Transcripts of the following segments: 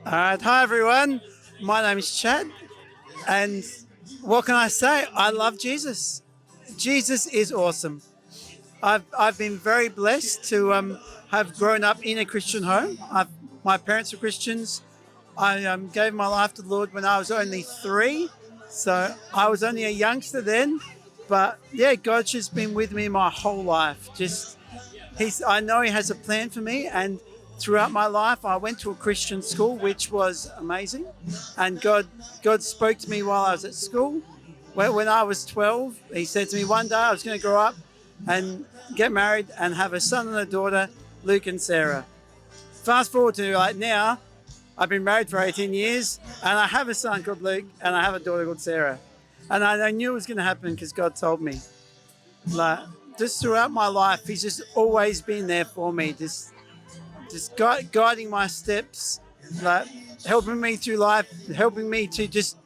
Hi everyone. My name is Chad, and what can I say? I love Jesus. Jesus is awesome. I've been very blessed to have grown up in a Christian home. My parents were Christians. I gave my life to the Lord when I was only 3, so I was only a youngster then. But yeah, God's just been with me my whole life. Just I know He has a plan for me, and throughout my life, I went to a Christian school, which was amazing. And God spoke to me while I was at school. When I was 12, He said to me one day I was going to grow up and get married and have a son and a daughter, Luke and Sarah. Fast forward to right now, I've been married for 18 years, and I have a son called Luke, and I have a daughter called Sarah. And I knew it was going to happen because God told me. Like, just throughout my life, He's just always been there for me, just guiding my steps, like helping me through life, helping me to just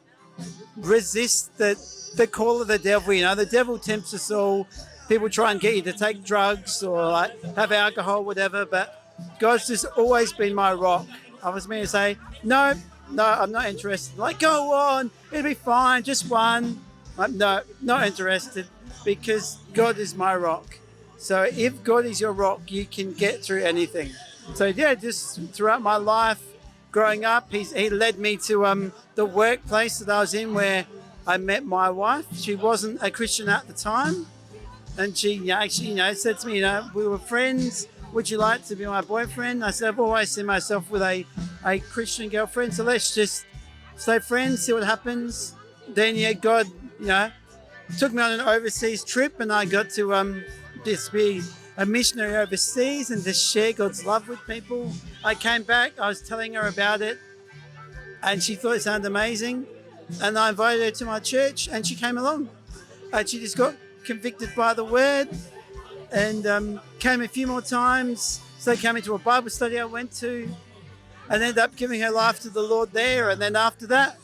resist the call of the devil. You know, the devil tempts us all. People try and get you to take drugs or like have alcohol, whatever. But God's just always been my rock. I was meant to say, no, I'm not interested. Like, go on, it'll be fine, just one. Like, no, not interested, because God is my rock. So if God is your rock, you can get through anything. So yeah, just throughout my life, growing up, he led me to the workplace that I was in, where I met my wife. She wasn't a Christian at the time, and she actually, said to me, we were friends. Would you like to be my boyfriend? I said, I've always seen myself with a Christian girlfriend, so let's just stay friends, see what happens. Then yeah, God, took me on an overseas trip, and I got to just be a missionary overseas and just share God's love with people. I came back, I was telling her about it, and she thought it sounded amazing. And I invited her to my church, and she came along. And she just got convicted by the word, and came a few more times. So they came into a Bible study I went to, and ended up giving her life to the Lord there. And then after that,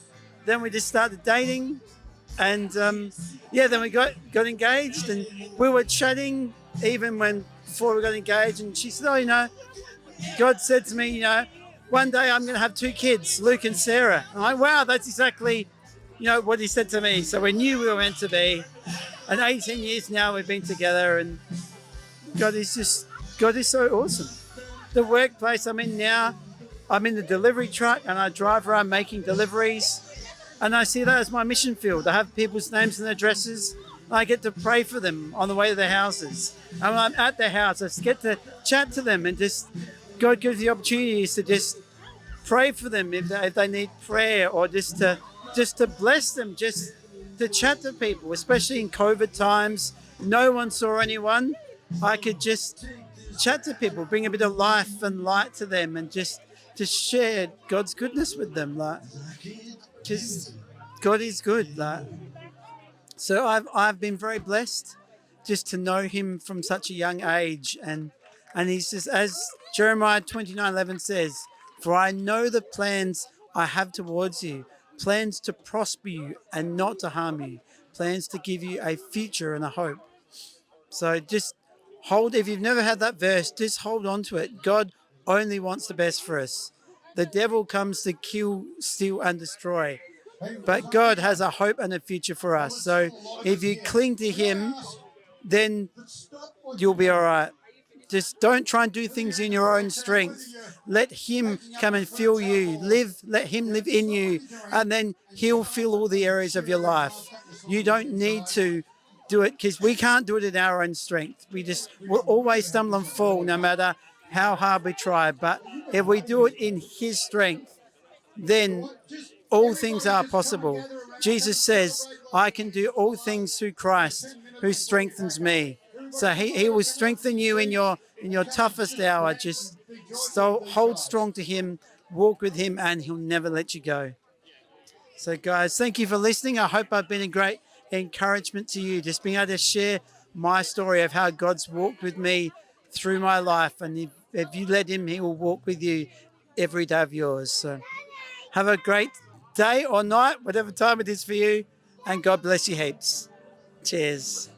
then we just started dating. And then we got engaged, and we were chatting even before we got engaged. And she said, God said to me, one day I'm going to have 2 kids, Luke and Sarah. I'm like, wow, that's exactly, what He said to me. So we knew we were meant to be. And 18 years now we've been together, and God is so awesome. The workplace I'm in now, I'm in the delivery truck, and I drive around making deliveries. And I see that as my mission field. I have people's names and addresses. And I get to pray for them on the way to their houses. And when I'm at their house, I just get to chat to them, and just God gives the opportunities to just pray for them if they need prayer, or just to bless them, just to chat to people, especially in COVID times. No one saw anyone. I could just chat to people, bring a bit of life and light to them, and just to share God's goodness with them. Because God is good. So I've been very blessed just to know Him from such a young age, and He's just, as Jeremiah 29:11 says, "For I know the plans I have towards you, plans to prosper you and not to harm you, plans to give you a future and a hope." So just if you've never had that verse, just hold on to it. God only wants the best for us. The devil comes to kill, steal, and destroy. But God has a hope and a future for us. So if you cling to Him, then you'll be all right. Just don't try and do things in your own strength. Let Him come and fill you. Let Him live in you, and then He'll fill all the areas of your life. You don't need to do it, because we can't do it in our own strength. We'll always stumble and fall, no matter how hard we try. But if we do it in His strength, then all things are possible. Jesus says, I can do all things through Christ who strengthens me. So he will strengthen you in your toughest hour. Just hold strong to Him, walk with Him, and He'll never let you go. So guys, thank you for listening. I hope I've been a great encouragement to you, just being able to share my story of how God's walked with me through my life. And if you let Him, He will walk with you every day of yours. So have a great day or night, whatever time it is for you, and God bless you heaps. Cheers.